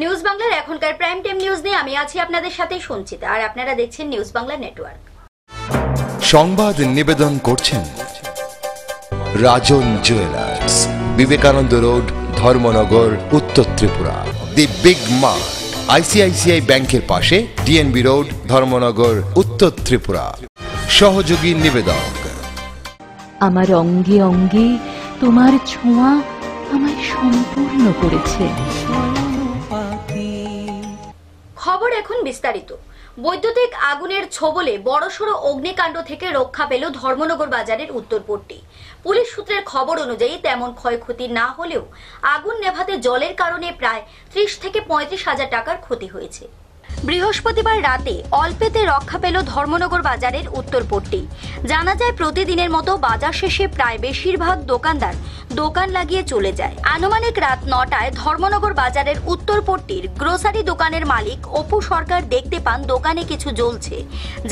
News বাংলার এখনকার prime time news নিয়ে আমি আছি আপনাদের সাথে সঞ্চিতা, আর আপনারা দেখছেন নিউজ বাংলা নেটওয়ার্ক। সংবাদ নিবেদন করছেন রাজন জুয়েলার্স, বিবেকানন্দ রোড, ধর্মনগর, উত্তর ত্রিপুরা। দি বিগ মা, আইসিআইসিআই ব্যাংকের পাশে, ডিএনবি রোড, ধর্মনগর, উত্তর ত্রিপুরা। সহযোগী নিবেদক। আমার অঙ্গে অঙ্গে তোমার ছোঁয়া আমায় সম্পূর্ণ করেছে। খবর এখন বিস্তারিত। বৈদ্যুতিক আগুনের ছোবলে বড়সড় অগ্নিকাণ্ড থেকে রক্ষা পেল ধর্মনগর বাজারের উত্তরপট্টি। পুলিশ সূত্রের খবর অনুযায়ী তেমন ক্ষয়ক্ষতি না হলেও আগুন নেভাতে জলের কারণে প্রায় 30 থেকে 35 হাজার টাকার ক্ষতি হয়েছে। বৃহস্পতিবার রাতে অল্পেতে রক্ষা পেল ধর্মনগর বাজারের উত্তরপট্টি। জানা যায়, প্রতিদিনের মতো বাজার শেষে প্রায় বেশিরভাগ দোকানদার দোকান লাগিয়ে চলে যায়। আনুমানিক রাত 9টায় ধর্মনগর বাজারের উত্তরপট্টির গ্রোসারি দোকানের মালিক অপু সরকার দেখতে পান দোকানে কিছু জ্বলছে,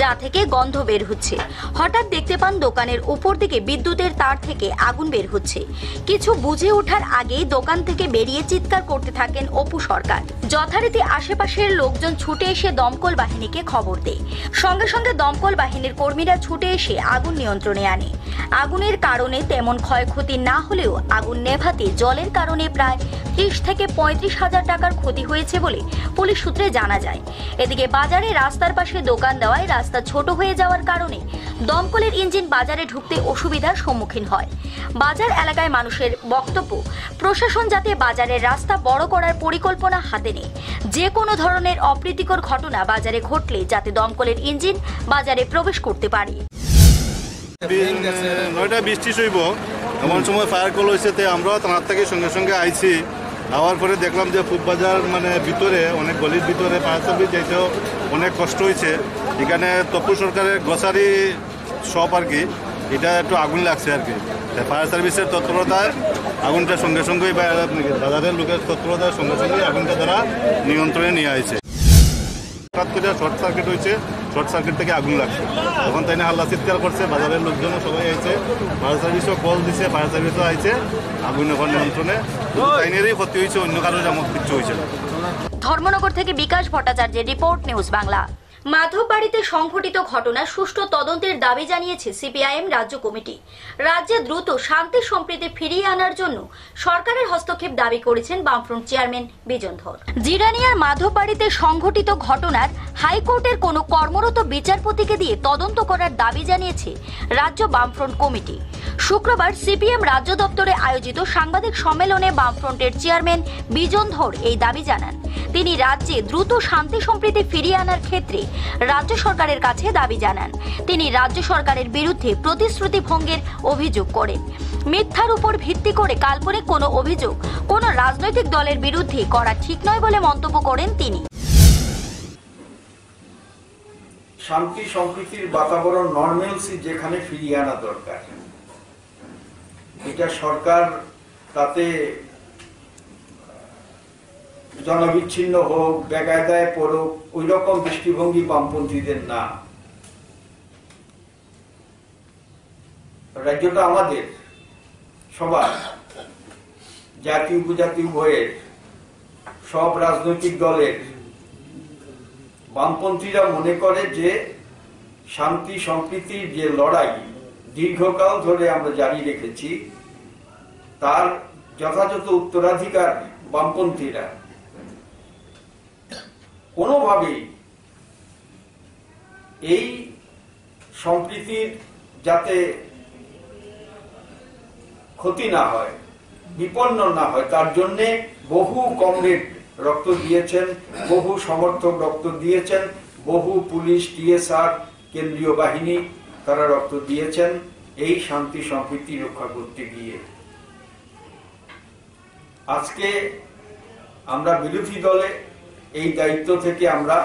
যা থেকে গন্ধ বের হচ্ছে। হঠাৎ দেখতে পান দোকানের উপর দিকে বিদ্যুতের তার থেকে আগুন বের হচ্ছে। কিছু বুঝে ওঠার আগেই দোকান থেকে বেরিয়ে চিৎকার করতে থাকেন অপু সরকার। যথারীতি আশেপাশের লোকজন ছুটে এসে দমকল বাহিনীকে খবর দেয়। সঙ্গে সঙ্গে দমকল বাহিনীর কর্মীরা ছুটে এসে আগুন নিয়ন্ত্রণে আনে। আগুনের কারণে তেমন ক্ষয়ক্ষতি না হলেও আগুন নেভাতে জলের কারণে প্রায় 30 থেকে 35 হাজার টাকার ক্ষতি হয়েছে বলে পুলিশ সূত্রে জানা যায়। এদিকে বাজারে রাস্তার পাশে দোকান দেওয়ায় রাস্তা ছোট হয়ে যাওয়ার কারণে দমকলের ইঞ্জিন বাজারে ঢুকতে অসুবিধার সম্মুখীন হয়। বাজার এলাকায় মানুষের বক্তব্য, প্রশাসন যাতে বাজারের রাস্তা বড় করার পরিকল্পনা হাতে নেয়। যে কোনো ধরনের অপ্রীতিকর ঘটনা বাজারে ঘটলে যাতে দমকলের ইঞ্জিন বাজারে প্রবেশ করতে পারে। 9টা বৃষ্টি সইব এমন সময় ফায়ার কল হয়েছে, আমরাও থানার থেকে সঙ্গে সঙ্গে আইছি। আওয়ার পরে দেখলাম যে ফুটবাজার ভিতরে অনেক গলির ভিতরে ফায়ার সার্ভিস যাইতেও অনেক কষ্ট হয়েছে। এখানে তপু সরকারের গ্রোসারি শপ আর কি, এটা একটু আগুন লাগছে আর কি। ফায়ার সার্ভিসের তৎপরতায় আগুনটা সঙ্গে সঙ্গে বাজারের লোকের তৎপরতার সঙ্গে সঙ্গে আগুনটা তারা নিয়ন্ত্রণে নিয়ে আসছে। হঠাৎ করে শর্ট সার্কিট হয়েছে, শর্ট সার্কিট থেকে আগুন লাগছে। তখন তাই না হাল্লা চিৎকার করছে, বাজারের লোকজনও সবাই আইছে, ফায়ার সার্ভিসও কল দিছে, ফায়ার সার্ভিসও আইছে। আগুন এখন নিয়ন্ত্রণে, তাইনেরই ক্ষতি হয়েছে, অন্য কারণে এমন কিছু হয়েছে না। ধর্মনগর থেকে বিকাশ ভট্টাচার্যের রিপোর্ট, নিউজ বাংলা। মাধববাড়িতে সংঘটিত ঘটনার সুষ্ঠু তদন্তের দাবি জানিয়েছে সিপিআইএম রাজ্য কমিটি। রাজ্যে দ্রুত শান্তি সম্প্রীতি ফিরিয়ে আনার জন্য সরকারের হস্তক্ষেপ দাবি করেছেন বামফ্রন্ট চেয়ারম্যান বিজন ধর। জিরানিয়ার মাধববাড়িতে সংঘটিত ঘটনার হাইকোর্টের কোনো কর্মরত বিচারপতিকে দিয়ে তদন্ত করার দাবি জানিয়েছে রাজ্য বামফ্রন্ট কমিটি। শুক্রবার সিপিএম রাজ্য দপ্তরে আয়োজিত সাংবাদিক সম্মেলনে বামফ্রন্টের চেয়ারম্যান বিজন ধর এই দাবি জানান। তিনি রাজ্যে দ্রুত শান্তি সম্প্রীতি ফিরিয়ে আনার ক্ষেত্রে রাজ্য সরকারের কাছে দাবি জানান। তিনি রাজ্য সরকারের বিরুদ্ধে প্রতিশ্রুতি ভঙ্গের অভিযোগ করেন। মিথ্যার উপর ভিত্তি করে কাল্পনিক কোনো অভিযোগ কোনো রাজনৈতিক দলের বিরুদ্ধে করা ঠিক নয় বলে মন্তব্য করেন তিনি। শান্তি সম্প্রীতির বাতাবরণ নরমালসি যেখানে ফিরিয়ে আনা দরকার, এটা সরকার তাতে জনবিচ্ছিন্ন হোক, বেকায়দায় পড়ুক, ওই রকম দৃষ্টিভঙ্গি বামপন্থীদের না। রাজ্যটা আমাদের সবার, জাতি উপজাতি উভয়ের, সব রাজনৈতিক দলের। বামপন্থীরা মনে করে যে শান্তি সম্প্রীতির যে লড়াই দীর্ঘকাল ধরে আমরা জারি রেখেছি, তার যথাযথ উত্তরাধিকার বামপন্থীরা। কোনোভাবেই এই সম্প্রীতির যাতে ক্ষতি না হয়, বিপন্ন না হয়, তার জন্যে বহু কমরেড রক্ত দিয়েছেন, বহু সমর্থক রক্ত দিয়েছেন, বহু পুলিশ, টিএসআর, কেন্দ্রীয় বাহিনী তারা রক্ত দিয়েছেন এই শান্তি সম্প্রীতি রক্ষা করতে গিয়ে। আজকে আমরা বিরোধী দলে এই দায়িত্ব থেকে আমরা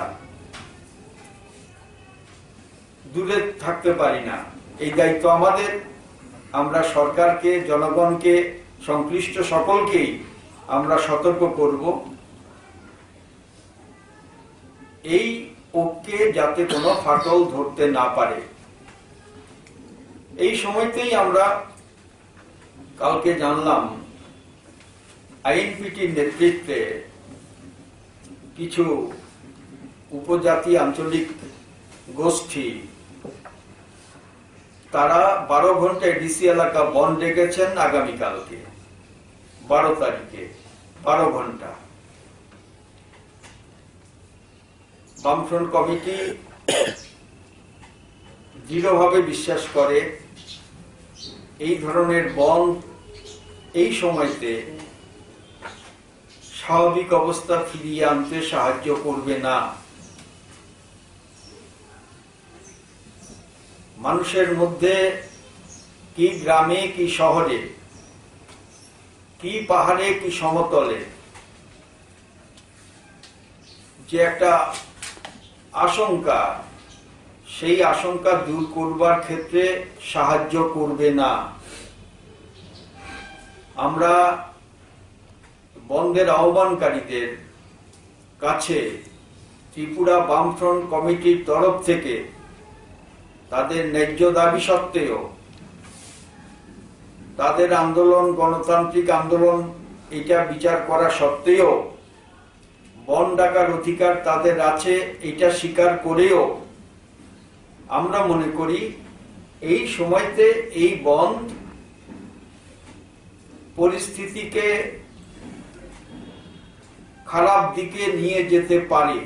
দূরে থাকতে পারি না। এই দায়িত্ব আমাদের। আমরা সরকারকে, জনগণকে, সংশ্লিষ্ট সকলকেই আমরা সতর্ক করব এই ঐক্যে যাতে কোনো ফাটল ধরতে না পারে। এই সময়তেই আমরা কালকে জানলাম আইএনপিটির নেতৃত্বে কিছু উপজাতি আঞ্চলিক গোষ্ঠী তারা 12 ঘন্টা এডিসি এলাকা বন্ধ রেখেছেন আগামীকালকে 12 তারিখে 12 ঘন্টা। বামফ্রন্ট কমিটি দৃঢ়ভাবে বিশ্বাস করে এই ধরনের বন্ধ এই সময়তে স্বাভাবিক অবস্থা ফিরিয়ে আনতে সাহায্য করবে না। মানুষের মধ্যে কি গ্রামে কি শহরে কি পাহাড়ে কি সমতলে যে একটা আশঙ্কা, সেই আশঙ্কা দূর করবার ক্ষেত্রে সাহায্য করবে না। আমরা বন্ধের আহ্বানকারীদের কাছে ত্রিপুরা বামফ্রন্ট কমিটির তরফ থেকে তাদের ন্যায্য দাবি সত্ত্বেও, তাদের আন্দোলন গণতান্ত্রিক আন্দোলন এটা বিচার করা সত্ত্বেও, বন ডাকার অধিকার তাদের আছে এটা স্বীকার করেও আমরা মনে করি এই সময়তে এই বন্ধ পরিস্থিতিকে খারাপ দিকে নিয়ে যেতে পারে।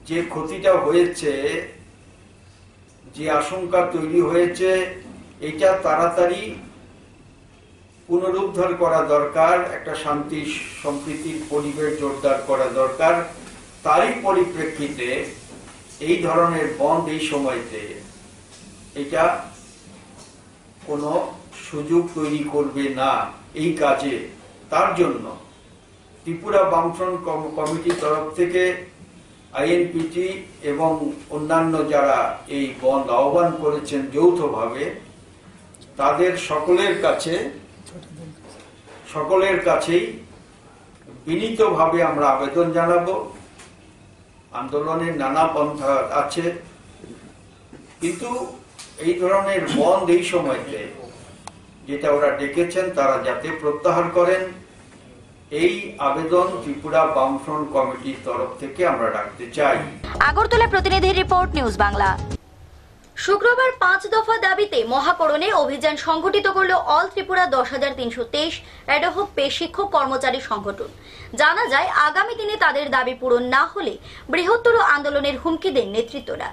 যে ক্ষতিটা হয়েছে, যে আশঙ্কা তৈরি হয়েছে, এটা তাড়াতাড়ি পুনরুদ্ধার করা দরকার, একটা শান্তি সম্প্রীতির পরিবেশ জোরদার করা দরকার। তারই পরিপ্রেক্ষিতে এই ধরনের বন্ধ এই সময়তে এটা কোনো সুযোগ তৈরি করবে না এই কাজে। তার জন্য ত্রিপুরা বামফ্রন্ট কমিটির তরফ থেকে আইএনপিটি এবং অন্যান্য যারা এই বন্ধ আহ্বান করেছেন যৌথভাবে, তাদের সকলের কাছেই বিনীতভাবে আমরা আবেদন জানাবো। আন্দোলনের নানা পন্থা আছে, কিন্তু এই ধরনের বন্ধ এই সময়তে যেটা ওরা ডেকেছেন তারা যাতে প্রত্যাহার করেন, এই আবেদন ত্রিপুরা বামফ্রন্ট কমিটির তরফ থেকে আমরা রাখতে চাই। আগরতলা প্রতিনিধির রিপোর্ট, নিউজ বাংলা। শুক্রবার 5 দফা দাবিতে মহাকরণে অভিযান সংগঠিত করল অল ত্রিপুরা 10,323 অ্যাডহক পে শিক্ষক কর্মচারী সংগঠন। জানা যায়, আগামী দিনে তাদের দাবি পূরণ না হলে বৃহত্তর আন্দোলনের হুমকি দেন নেতৃত্বরা।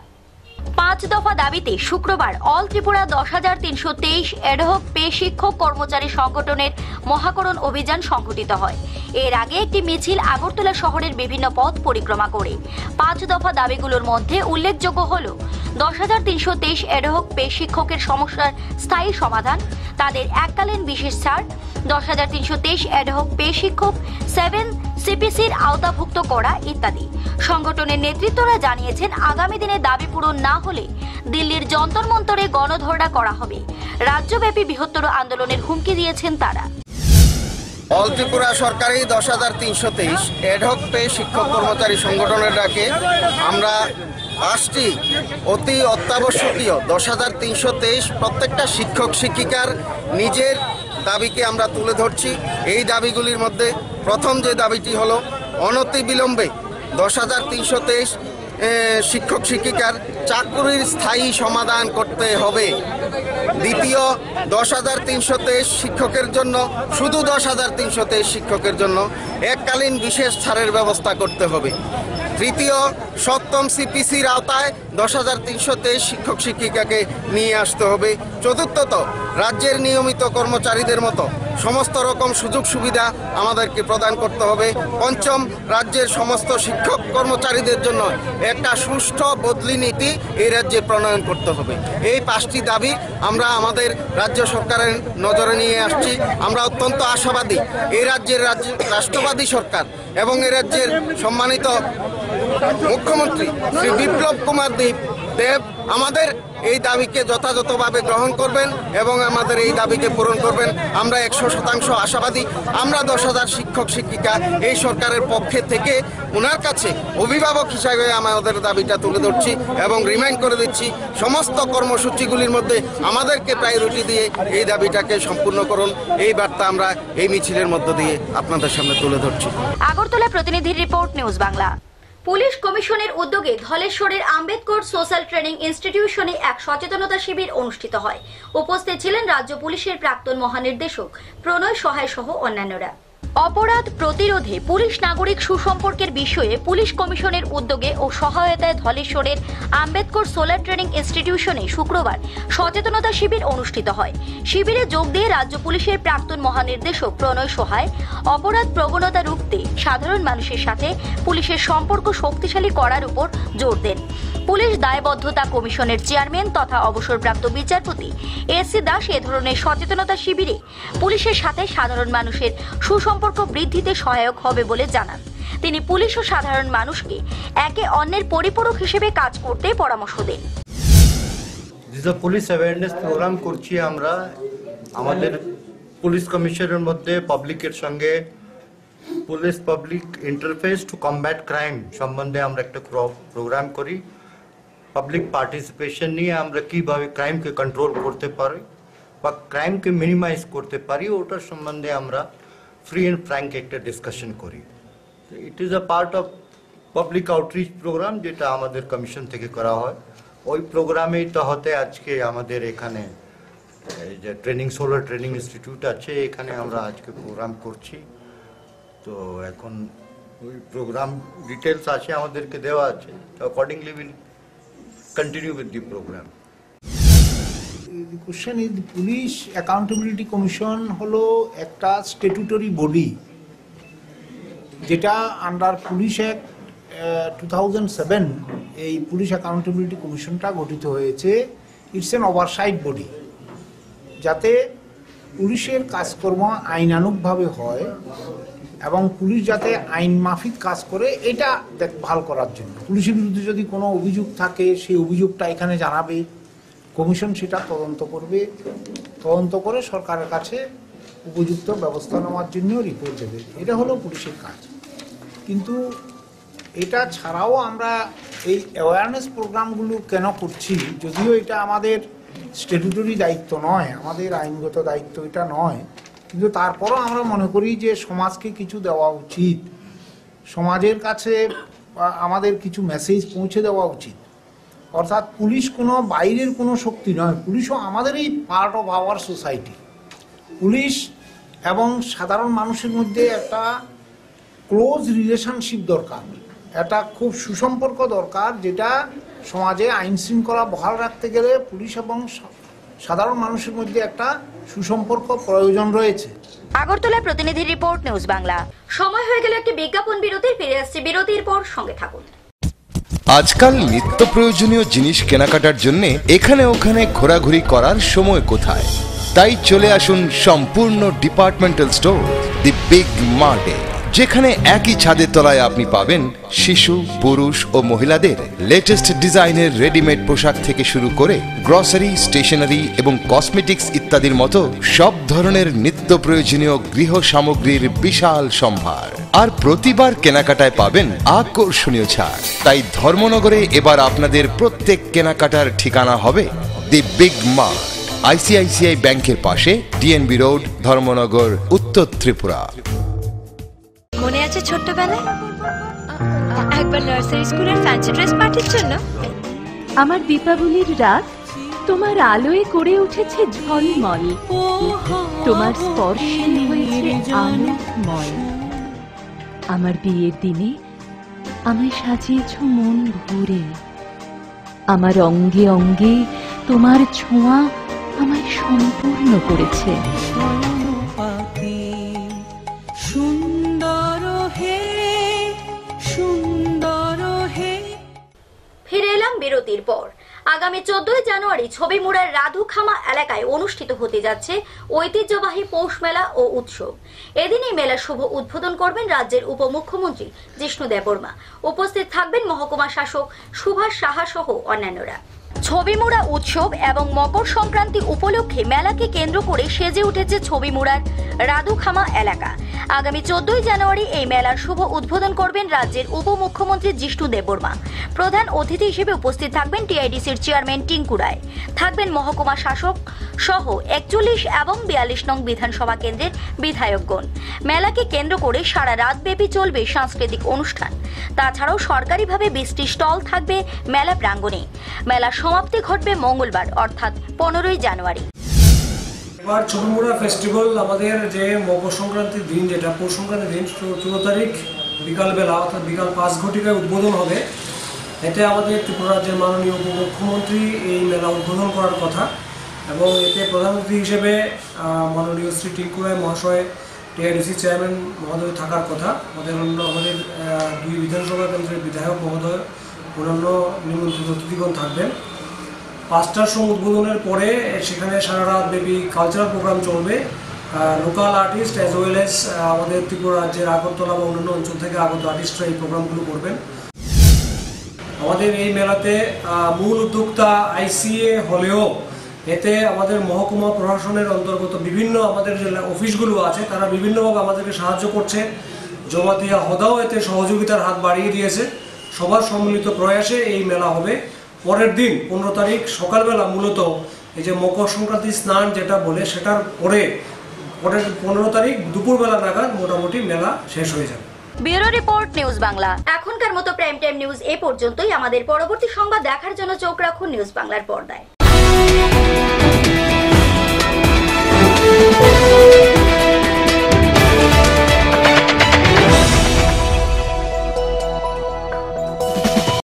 5 দফা দাবিতে শুক্রবার অল ত্রিপুরা 10,323 অ্যাডহক পে শিক্ষক কর্মচারী সংগঠনের মহাকরণ অভিযান সংগঠিত হয়। এর আগে একটি মিছিল আগরতলা শহরের বিভিন্ন পথ পরিক্রমা করে 5 দফা দাবিগুলোর মধ্যে উল্লেখযোগ্য হল 10,323 অ্যাডহক পে শিক্ষকের সমস্যার স্থায়ী সমাধান, তাদের এককালীন বিশেষ ছাড়, 10,323 অ্যাডহক পে শিক্ষক 7 সিপিসির আওতাভুক্ত করা ইত্যাদি। সংগঠনের নেতৃত্বরা জানিয়েছেন, আগামী দিনে দাবি পূরণ না হলে দিল্লির যন্তর মন্তরে গণধর্ণা করা হবে। রাজ্যব্যাপী বৃহত্তর আন্দোলনের হুমকি দিয়েছেন তারা। অল ত্রিপুরা সরকারি 10,323 অ্যাডহক পে শিক্ষক কর্মচারী সংগঠনের ডাকে আমরা 5টি অতি অত্যাবশ্যকীয় 10,323 প্রত্যেকটা শিক্ষক শিক্ষিকার নিজের দাবিকে আমরা তুলে ধরছি। এই দাবিগুলির মধ্যে প্রথম যে দাবিটি হলো, অনতিবিলম্বে 10,323 শিক্ষক শিক্ষিকার চাকরির স্থায়ী সমাধান করতে হবে। দ্বিতীয়, 10,323 শিক্ষকের জন্য, শুধু 10,323 শিক্ষকের জন্য এককালীন বিশেষ ছাড়ের ব্যবস্থা করতে হবে। তৃতীয়, 7ম সিপিসির আওতায় 10,323 শিক্ষক শিক্ষিকাকে নিয়ে আসতে হবে। চতুর্থত, রাজ্যের নিয়মিত কর্মচারীদের মতো সমস্ত রকম সুযোগ সুবিধা আমাদেরকে প্রদান করতে হবে। পঞ্চম, রাজ্যের সমস্ত শিক্ষক কর্মচারীদের জন্য একটা সুষ্ঠু বদলি নীতি এই রাজ্যে প্রণয়ন করতে হবে। এই 5টি দাবি আমরা আমাদের রাজ্য সরকারের নজরে নিয়ে আসছি। আমরা অত্যন্ত আশাবাদী এই রাজ্যের রাষ্ট্রবাদী সরকার এবং এই রাজ্যের সম্মানিত মুখ্যমন্ত্রী শ্রী বিপ্লব কুমার দেব আমাদের এই দাবিকে যথাযথভাবে গ্রহণ করবেন এবং আমাদের এই দাবিকে পূরণ করবেন। আমরা 100% আশাবাদী। আমরা 10,000 শিক্ষক শিক্ষিকা এই সরকারের পক্ষে থেকে ওনার কাছে অভিভাবক হিসাবে আমাদের দাবিটা তুলে ধরছি এবং রিমাইন্ড করে দিচ্ছি, সমস্ত কর্মসূচিগুলির মধ্যে আমাদেরকে প্রায়োরিটি দিয়ে এই দাবিটাকে সম্পূর্ণ করুন। এই বার্তা আমরা এই মিছিলের মধ্য দিয়ে আপনাদের সামনে তুলে ধরছি। আগরতলা প্রতিনিধির রিপোর্ট, নিউজ বাংলা। পুলিশ কমিশনের উদ্যোগে ধলেশ্বরের আম্বেদকর সোশ্যাল ট্রেনিং ইনস্টিটিউশনে এক সচেতনতা শিবির অনুষ্ঠিত হয়। উপস্থিত ছিলেন রাজ্য পুলিশের প্রাক্তন মহানির্দেশক প্রণয় সহায় সহ অন্যান্যরা। অপরাধ প্রতিরোধে পুলিশ নাগরিক সুসম্পর্কের বিষয়ে পুলিশ কমিশনের উদ্যোগে ও সহায়তায় ধলেশ্বরের আম্বেদকর সোলার ট্রেনিং ইনস্টিটিউশনে শুক্রবার সচেতনতা শিবির অনুষ্ঠিত হয়। শিবিরে যোগ দিয়ে রাজ্য পুলিশের প্রাক্তন মহানির্দেশক প্রণয় সহায় অপরাধ প্রবণতা রুখতে সাধারণ মানুষের সাথে পুলিশের সম্পর্ক শক্তিশালী করার উপর জোর দেন। পুলিশ দায়বদ্ধতা কমিশনের চেয়ারম্যান তথা অবসরপ্রাপ্ত বিচারপতি এস.সি. দাস এ ধরনের সচেতনতা শিবিরে পুলিশের সাথে সাধারণ মানুষের সুসম্পর্ক বৃদ্ধিতে সহায়ক হবে বলে জানান। তিনি পুলিশ ও সাধারণ মানুষকে একে অন্যের পরিপূরক হিসেবে কাজ করতে পরামর্শ দেন। পুলিশ অ্যাওয়ারনেস প্রোগ্রাম করছি আমরা আমাদের পুলিশ কমিশনের মধ্যে পাবলিকের সঙ্গে police public interface two combat crime সম্বন্ধে আমরা একটা প্রোগ্রাম করি। পাবলিক পার্টিসিপেশন নিয়ে আমরা কিভাবে ক্রাইমকে কন্ট্রোল করতে পারি বা ক্রাইমকে মিনিমাইজ করতে পারি ওটার সম্বন্ধে আমরা ফ্রি অ্যান্ড ফ্র্যাঙ্ক একটা ডিসকাশন করি। It is a part of public outreach programme যেটা আমাদের কমিশন থেকে করা হয়। ওই প্রোগ্রামেই তো হতে আজকে আমাদের এখানে এই যে সোলার ট্রেনিং ইনস্টিটিউট আছে এখানে আমরা আজকে প্রোগ্রাম করছি। তো এখন ওই প্রোগ্রাম ডিটেলস আছে আমাদেরকে দেওয়া আছে, accordingly will continue with the program. The question is, the Police Accountability Commission হলো একটা স্ট্যাটুটরি বডি যেটা আন্ডার পুলিশ অ্যাক্ট 2007 এই পুলিশ অ্যাকাউন্টেবিলিটি কমিশনটা গঠিত হয়েছে। ইটস এন ওভারসাইট বডি যাতে পুলিশের কাজকর্ম আইনানুগভাবে হয় এবং পুলিশ যাতে আইন মাফিক কাজ করে এটা দেখভাল করার জন্য। পুলিশের বিরুদ্ধে যদি কোনো অভিযোগ থাকে সেই অভিযোগটা এখানে জানাবে, কমিশন সেটা তদন্ত করবে, তদন্ত করে সরকারের কাছে উপযুক্ত ব্যবস্থা নেওয়ার জন্য রিপোর্ট দেবে। এটা হলো পুলিশের কাজ। কিন্তু এটা ছাড়াও আমরা এই অ্যাওয়ারনেস প্রোগ্রামগুলো কেন করছি, যদিও এটা আমাদের স্ট্যাটুটরি দায়িত্ব নয়, আমাদের আইনগত দায়িত্ব এটা নয়, কিন্তু তারপরও আমরা মনে করি যে সমাজকে কিছু দেওয়া উচিত, সমাজের কাছে আমাদের কিছু মেসেজ পৌঁছে দেওয়া উচিত। অর্থাৎ পুলিশ কোনো বাইরের কোনো শক্তি নয়, পুলিশও আমাদেরই part of our society. Police এবং সাধারণ মানুষের মধ্যে একটা ক্লোজ রিলেশনশিপ দরকার, একটা খুব সুসম্পর্ক দরকার, যেটা সমাজে আইন শৃঙ্খলা বহাল রাখতে গেলে পুলিশ এবং সাধারণ মানুষের মধ্যে একটা সুসম্পর্ক প্রয়োজন রয়েছে। আগরতলা প্রতিনিধি রিপোর্ট, নিউজ বাংলা। সময় হয়ে গেল একটি বিজ্ঞাপন বিরতির। ফিরে আসছে বিরতির পর, সঙ্গে থাকুন। আজকাল নিত্য প্রয়োজনীয় জিনিস কেনাকাটার জন্য এখানে ওখানে ঘোরাঘুরি করার সময় কোথায়? তাই চলে আসুন সম্পূর্ণ ডিপার্টমেন্টাল স্টোর দি বিগ মার্টে, যেখানে একই ছাদের তলায় আপনি পাবেন শিশু, পুরুষ ও মহিলাদের লেটেস্ট ডিজাইনের রেডিমেড পোশাক থেকে শুরু করে গ্রসারি, স্টেশনারি এবং কসমেটিক্স ইত্যাদির মতো সব ধরনের নিত্য প্রয়োজনীয় গৃহ সামগ্রীর বিশাল সম্ভার। আর প্রতিবার কেনাকাটায় পাবেন আকর্ষণীয় ছাড়। তাই ধর্মনগরে এবার আপনাদের প্রত্যেক কেনাকাটার ঠিকানা হবে দি বিগ মার্ট, আইসিআইসিআই ব্যাংকের পাশে, ডিএনবি রোড, ধর্মনগর, উত্তর ত্রিপুরা। মনে আছে ছোট্টবেলায় একবার নার্সারি স্কুলের ফ্যান্সি ড্রেস পার্টির জন্য আমার দীপাবলির রাত তোমার আলোয় করে উঠেছে ঝলমল, তোমার স্পর্শে হয়েছে আলোকময়। আমার বিয়ের দিনে আমায় সাজিয়েছ মন ভরে, আমার অঙ্গে অঙ্গে তোমার ছোঁয়া আমায় সম্পূর্ণ করেছে। ফিরে এলাম বিরতির পর। আগামী 14 জানুয়ারি ছবিমুড়ার রাধুখামা এলাকায় অনুষ্ঠিত হতে যাচ্ছে ঐতিহ্যবাহী পৌষ মেলা ও উৎসব। এদিন এই মেলার শুভ উদ্বোধন করবেন রাজ্যের উপমুখ্যমন্ত্রী জিষ্ণু দেববর্মা। উপস্থিত থাকবেন মহকুমা শাসক সুভাষ সাহা সহ অন্যান্যরা। ছবিমুড়া উৎসব এবং মকর সংক্রান্তি উপলক্ষে মেলাকে কেন্দ্র করে সেজে উঠেছে ছবিমুড়ার রাদুখামা এলাকা। আগামী 14 জানুয়ারি এই মেলার শুভ উদ্বোধন করবেন রাজ্যের উপমুখ্যমন্ত্রী জিষ্ণু দেববর্মা। প্রধান অতিথি হিসেবে উপস্থিত থাকবেন টিআইডিসির চেয়ারম্যান টিঙ্কু রায়, থাকবেন মহকুমা শাসক সহ 41 এবং 42 নং বিধানসভা কেন্দ্রের বিধায়কগণ। মেলাকে কেন্দ্র করে সারা রাত ব্যাপী চলবে সাংস্কৃতিক অনুষ্ঠান। তাছাড়াও সরকারিভাবে 20টি স্টল থাকবে মেলা প্রাঙ্গণে। মেলার সমাপ্তি ঘটবে মঙ্গলবার অর্থাৎ 15 জানুয়ারি। এবার ছবিমুড়া ফেস্টিভ্যাল আমাদের যে মকর সংক্রান্তির দিন, যেটা পৌষ সংক্রান্তির দিন 14 তারিখ বিকালবেলা অর্থাৎ বিকাল 5 ঘটিকায় উদ্বোধন হবে। এতে আমাদের ত্রিপুরা রাজ্যের মাননীয় উপমুখ্যমন্ত্রী এই মেলা উদ্বোধন করার কথা এবং এতে প্রধান অতিথি হিসেবে মাননীয় শ্রী টিঙ্কু রায় মহাশয়, টিআইডিসি চেয়ারম্যান মহোদয় থাকার কথা। আমাদের 2 বিধানসভা কেন্দ্রের বিধায়ক মহোদয়, অন্যান্য নিমন্ত্রিত অতিথিগণ থাকবেন। 5টার সময় উদ্বোধনের পরে সেখানে সারা রাত ব্যাপী কালচারাল প্রোগ্রাম চলবে। Local artist as well as আমাদের ত্রিপুরা রাজ্যের আগরতলা বা অন্যান্য অঞ্চল থেকে আগত আর্টিস্টরা এই প্রোগ্রামগুলো করবেন। আমাদের এই মেলাতে মূল উদ্যোক্তা আইসিএ হলেও এতে আমাদের মহকুমা প্রশাসনের অন্তর্গত বিভিন্ন আমাদের যে অফিসগুলো আছে তারা বিভিন্নভাবে আমাদেরকে সাহায্য করছে। জমাতিয়া হদাও এতে সহযোগিতার হাত বাড়িয়ে দিয়েছে। সবার সম্মিলিত প্রয়াসে এই মেলা হবে। পরের দিন 15 তারিখ সকালবেলা মূলত এই যে মকর সংক্রান্তি স্নান যেটা বলে সেটার পরের 15 তারিখ দুপুরবেলা নাগাদ মোটামুটি মেলা শেষ হয়ে যাবে। Bureau report, news Bangla. এখনকার মতো প্রাইম টাইম নিউজ এ পর্যন্তই। আমাদের পরবর্তী সংবাদ দেখার জন্য চোখ রাখুন নিউজ বাংলার পর্দায়।